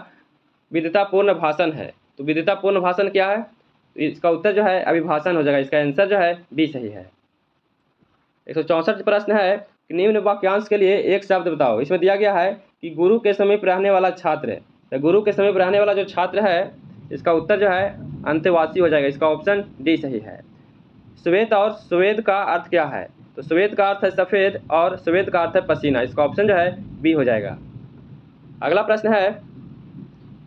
विद्वतापूर्ण भाषण है। तो विद्वतापूर्ण भाषण क्या है? तो इसका उत्तर जो है अभिभाषण हो जाएगा, इसका आंसर जो है बी सही है। 164 प्रश्न है कि निम्न वाक्यांश के लिए एक शब्द बताओ। इसमें दिया गया है कि गुरु के समीप रहने वाला छात्र। तो गुरु के समीप रहने वाला जो छात्र है, इसका उत्तर जो है अंतवासी हो जाएगा, इसका ऑप्शन डी सही है। श्वेत और स्वेद का अर्थ क्या है? तो श्वेत का अर्थ है सफ़ेद और स्वेद का अर्थ है पसीना, इसका ऑप्शन जो है बी हो जाएगा। अगला प्रश्न है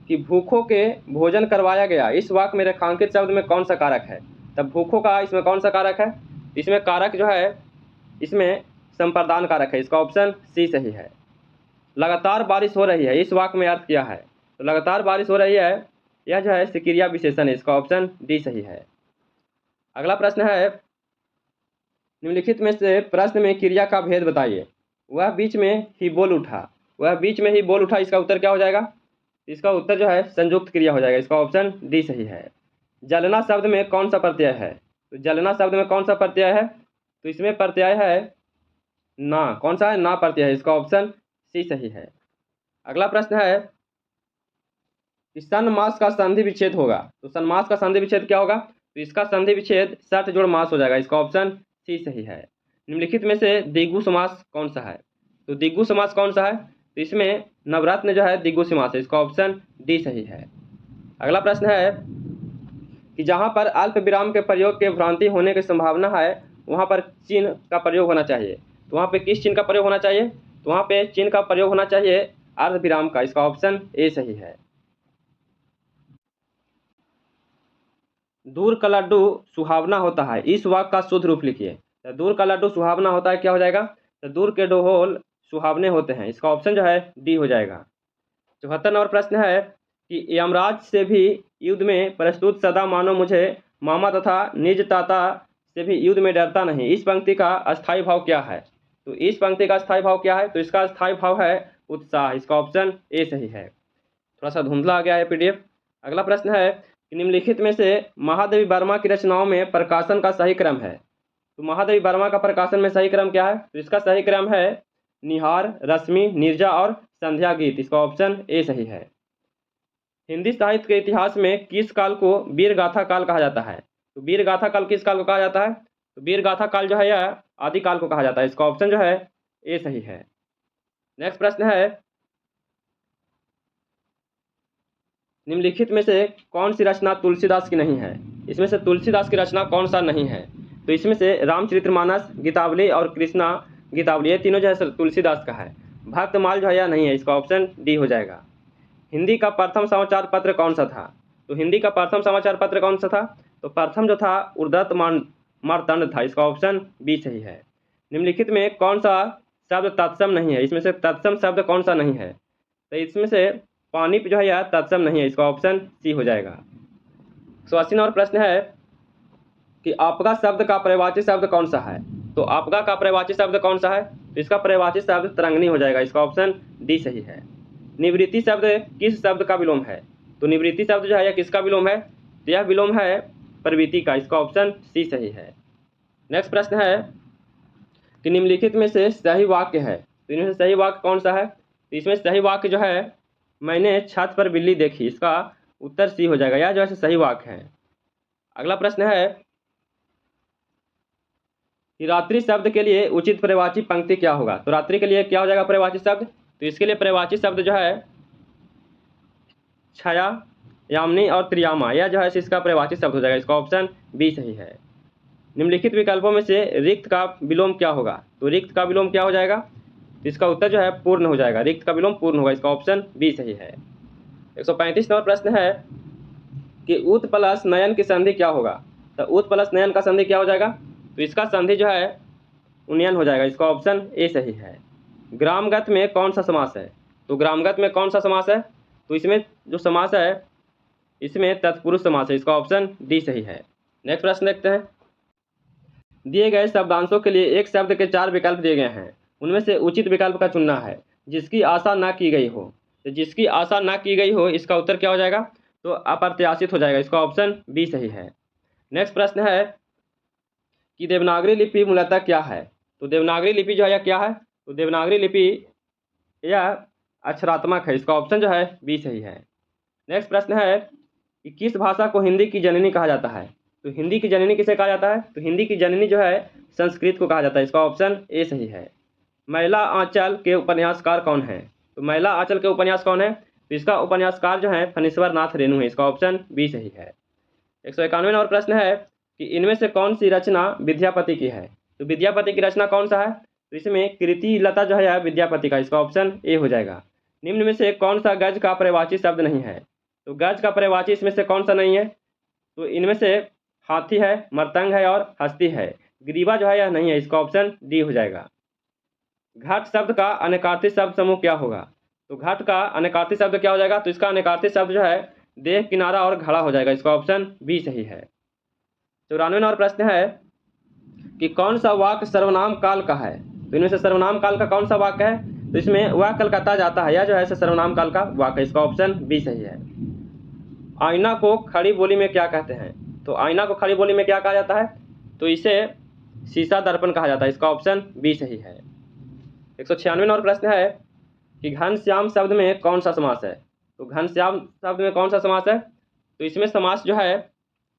कि भूखों के भोजन करवाया गया, इस वाक्य में रेखांकित शब्द में कौन सा कारक है? तब भूखों का इसमें कौन सा कारक है? इसमें कारक जो है इसमें संप्रदान कारक है, इसका ऑप्शन सी सही है। लगातार बारिश हो रही है, इस वाक्य में अर्थ क्या है? तो लगातार बारिश हो रही है, यह जो है क्रिया विशेषण है, इसका ऑप्शन डी सही है। अगला प्रश्न है निम्नलिखित में से प्रश्न में क्रिया का भेद बताइए। वह बीच में ही बोल उठा, वह बीच में ही बोल उठा, इसका उत्तर क्या हो जाएगा? इसका उत्तर जो है संयुक्त क्रिया हो जाएगा, इसका ऑप्शन डी सही है। जलना शब्द में कौन सा प्रत्यय है? तो जलना शब्द में कौन सा प्रत्यय है? तो इसमें प्रत्यय है ना, कौन सा है? ना प्रत्यय है, इसका ऑप्शन सी सही है। अगला प्रश्न है कि सन्मास का संधि विच्छेद होगा। तो सन्मास का संधि विच्छेद क्या होगा? तो इसका संधि विच्छेद शर्त जोड़ मास हो जाएगा, इसका ऑप्शन सी सही है। निम्नलिखित में से द्विगु समास कौन सा है? तो द्विगु समास कौन सा है? तो इसमें नवरत्न जो है द्विगु समास है, इसका ऑप्शन डी सही है। अगला प्रश्न है कि जहाँ पर अल्प विराम के प्रयोग के भ्रांति होने की संभावना है, वहाँ पर चिन्ह का प्रयोग होना चाहिए। तो वहाँ पे किस चिन्ह का प्रयोग होना चाहिए? तो वहाँ पे चिन्ह का प्रयोग होना चाहिए अर्ध विराम का, इसका ऑप्शन ए सही है। दूर का लड्डू सुहावना होता है, इस वाक्य का शुद्ध रूप लिखिए। तो दूर का लड्डू सुहावना होता है, क्या हो जाएगा? तो दूर के ढोल सुहावने होते हैं, इसका ऑप्शन जो है डी हो जाएगा। 74 नंबर प्रश्न है कि यमराज से भी युद्ध में प्रस्तुत सदा मानो मुझे, मामा तथा निज ताता से भी युद्ध में डरता नहीं, इस पंक्ति का अस्थायी भाव क्या है? तो इस पंक्ति का अस्थायी भाव क्या है? तो इसका अस्थायी भाव है उत्साह, इसका ऑप्शन ए सही है। थोड़ा सा धुंधला आ गया है पीडीएफ। अगला प्रश्न है कि निम्नलिखित में से महादेवी वर्मा की रचनाओं में प्रकाशन का सही क्रम है। तो महादेवी वर्मा का प्रकाशन में सही क्रम क्या है? तो इसका सही क्रम है निहार, रश्मि, नीरजा और संध्या गीत, इसका ऑप्शन ए सही है। हिंदी साहित्य के इतिहास में किस काल को वीर गाथा काल कहा जाता है? तो वीर गाथा काल किस काल को कहा जाता है? तो वीर गाथा काल जो है यह आदि काल को कहा जाता है, इसका ऑप्शन जो है ए सही है। नेक्स्ट प्रश्न है निम्नलिखित में से कौन सी रचना तुलसीदास की नहीं है? इसमें से तुलसीदास की रचना कौन सा नहीं है? तो इसमें से रामचरितमानस, गीतावली और कृष्णा गीतावली, ये तीनों जो है तुलसीदास का है। भक्तमाल जो है या नहीं है, इसका ऑप्शन डी हो जाएगा। हिंदी का प्रथम समाचार पत्र कौन सा था? तो हिंदी का प्रथम समाचार पत्र कौन सा था? तो प्रथम जो था उर्दत मार्तंड था, इसका ऑप्शन बी सही है। निम्नलिखित में कौन सा शब्द तत्सम नहीं है? इसमें से तत्सम शब्द कौन सा नहीं है? तो इसमें से पानी जो है यह तत्सम नहीं है, इसका ऑप्शन सी हो जाएगा। 180 नंबर प्रश्न है कि आपका शब्द का पर्यायवाची शब्द कौन सा है? तो आपका का पर्यायवाची शब्द कौन सा है? तो इसका पर्यायवाची शब्द तरंगनी हो जाएगा, इसका ऑप्शन डी सही है। निवृत्ति शब्द किस शब्द का विलोम है? तो निवृत्ति शब्द जो है यह किसका विलोम है? तो यह विलोम है प्रवृत्ति का, इसका ऑप्शन सी सही है। नेक्स्ट प्रश्न है कि निम्नलिखित में से सही वाक्य है, तो इनमें से सही वाक्य कौन सा है? तो इसमें सही वाक्य जो है मैंने छत पर बिल्ली देखी, इसका उत्तर सी हो जाएगा, यह जो है सही वाक्य है। अगला प्रश्न है कि रात्रि शब्द के लिए उचित पर्यायवाची पंक्ति क्या होगा? तो रात्रि के लिए क्या हो जाएगा पर्यायवाची शब्द? तो इसके लिए पर्यायवाची शब्द जो है छाया, यामिनी और त्रियामा, यह जो है इसका पर्यायवाची शब्द हो जाएगा, इसका ऑप्शन बी सही है। निम्नलिखित विकल्पों में से रिक्त का विलोम क्या होगा? तो रिक्त का विलोम क्या हो जाएगा? तो इसका उत्तर जो है पूर्ण हो जाएगा, रिक्त का विलोम पूर्ण होगा, इसका ऑप्शन बी सही है। 135 नंबर प्रश्न है कि उत प्लस नयन की संधि क्या होगा? तो उत प्लस नयन का संधि क्या हो जाएगा? तो इसका संधि जो है उन्नयन हो जाएगा, इसका ऑप्शन ए सही है। ग्रामगत में कौन सा समास है? तो ग्रामगत में कौन सा समास है? तो इसमें जो समास है इसमें तत्पुरुष समास है, इसका ऑप्शन डी सही है। नेक्स्ट प्रश्न देखते हैं। दिए गए शब्दांशों के लिए एक शब्द के 4 विकल्प दिए गए हैं, उनमें से उचित विकल्प का चुनना है जिसकी आशा ना की गई हो। तो जिसकी आशा ना की गई हो, इसका उत्तर क्या हो जाएगा? तो अप्रत्याशित हो जाएगा। इसका ऑप्शन बी सही है। नेक्स्ट प्रश्न है कि देवनागरी लिपि मूलतः क्या है? तो देवनागरी लिपि जो है यह क्या है? तो देवनागरी लिपि यह अक्षरात्मक है। इसका ऑप्शन जो है बी सही है। नेक्स्ट प्रश्न है कि किस भाषा को हिंदी की जननी कहा जाता है? तो हिंदी की जननी किसे कहा जाता है? तो हिंदी की जननी जो है संस्कृत को कहा जाता है। इसका ऑप्शन ए सही है। महिला आंचल के उपन्यासकार कौन है? तो महिला आंचल के उपन्यास कौन है? तो इसका उपन्यासकार जो है फणीश्वर नाथ रेणु है। इसका ऑप्शन बी सही है। 191 नंबर प्रश्न है कि इनमें से कौन सी रचना विद्यापति की है? तो विद्यापति की रचना कौन सा है? तो इसमें कृति लता जो है विद्यापति का। इसका ऑप्शन ए हो जाएगा। निम्न में से कौन सा गज का पर्यायवाची शब्द नहीं है? तो गज का पर्यायवाची इसमें से कौन सा नहीं है? तो इनमें से हाथी है, मर्तंग है और हस्ती है। ग्रीवा जो है यह नहीं है। इसका ऑप्शन डी हो जाएगा। घाट शब्द का अनेकार्थी शब्द समूह क्या होगा? तो घाट का अनेकार्थी शब्द क्या हो जाएगा? तो इसका अनेकार्थी शब्द जो है देह, किनारा और घड़ा हो जाएगा। इसका ऑप्शन बी सही है। 94 नंबर प्रश्न है कि कौन सा वाक्य सर्वनाम काल का है? तो इनमें से सर्वनाम काल का कौन सा वाक्य है? तो इसमें वह कलकत्ता जाता है, यह जो है सर्वनाम काल का वाक्य है। इसका ऑप्शन बी सही है। आईना को खड़ी बोली में क्या कहते हैं? तो आईना को खड़ी बोली में क्या कहा जाता है? तो इसे शीशा दर्पण कहा जाता है। इसका ऑप्शन बी सही है। 196 नंबर प्रश्न है कि घनश्याम शब्द में कौन सा समास है? तो घनश्याम शब्द में कौन सा समास है? तो इसमें समास जो है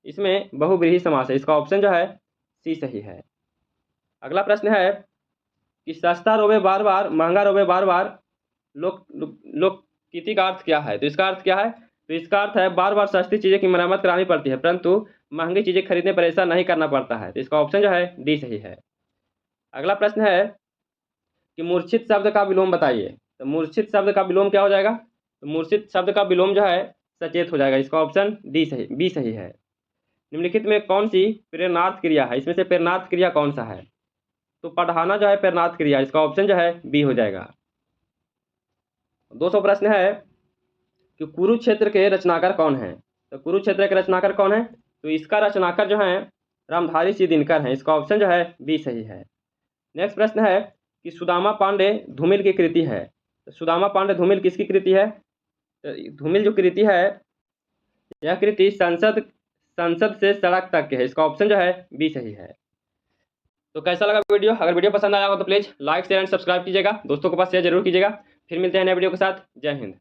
इसमें बहुव्रीहि समास है। इसका ऑप्शन जो है सी सही है। अगला प्रश्न है कि सस्ता रोवे बार बार, महंगा रोवे बार बार, लोकगीति का अर्थ क्या है? तो इसका अर्थ क्या है? तो इसका अर्थ है बार बार सस्ती चीज़ें की मरम्मत करानी पड़ती है परंतु महंगी चीज़ें खरीदने पर ऐसा नहीं करना पड़ता है। तो इसका ऑप्शन जो है डी सही है। अगला प्रश्न है कि मूर्छित शब्द का विलोम बताइए। तो मूर्छित शब्द का विलोम क्या हो जाएगा? तो मूर्छित शब्द का विलोम जो है सचेत हो जाएगा। इसका ऑप्शन डी सही, बी सही है। निम्नलिखित में कौन सी प्रेरणार्थ क्रिया है? इसमें से प्रेरणार्थ क्रिया कौन सा है? तो पढ़ाना जो है प्रेरणार्थ क्रिया। इसका ऑप्शन जो है बी हो जाएगा। 200 प्रश्न है कि कुरुक्षेत्र के रचनाकार कौन है? तो कुरुक्षेत्र के रचनाकार कौन है? तो इसका रचनाकार जो है रामधारी सिंह दिनकर है। इसका ऑप्शन जो है बी सही है। नेक्स्ट प्रश्न है कि सुदामा पांडे धूमिल की कृति है। तो सुदामा पांडे धूमिल किसकी कृति है? तो धूमिल जो कृति है यह कृति संसद से सड़क तक के है। इसका ऑप्शन जो है बी सही है। तो कैसा लगा वीडियो? अगर वीडियो पसंद आया हो तो please like share and subscribe कीजिएगा, दोस्तों के पास शेयर जरूर कीजिएगा। फिर मिलते हैं नए वीडियो के साथ। जय हिंद।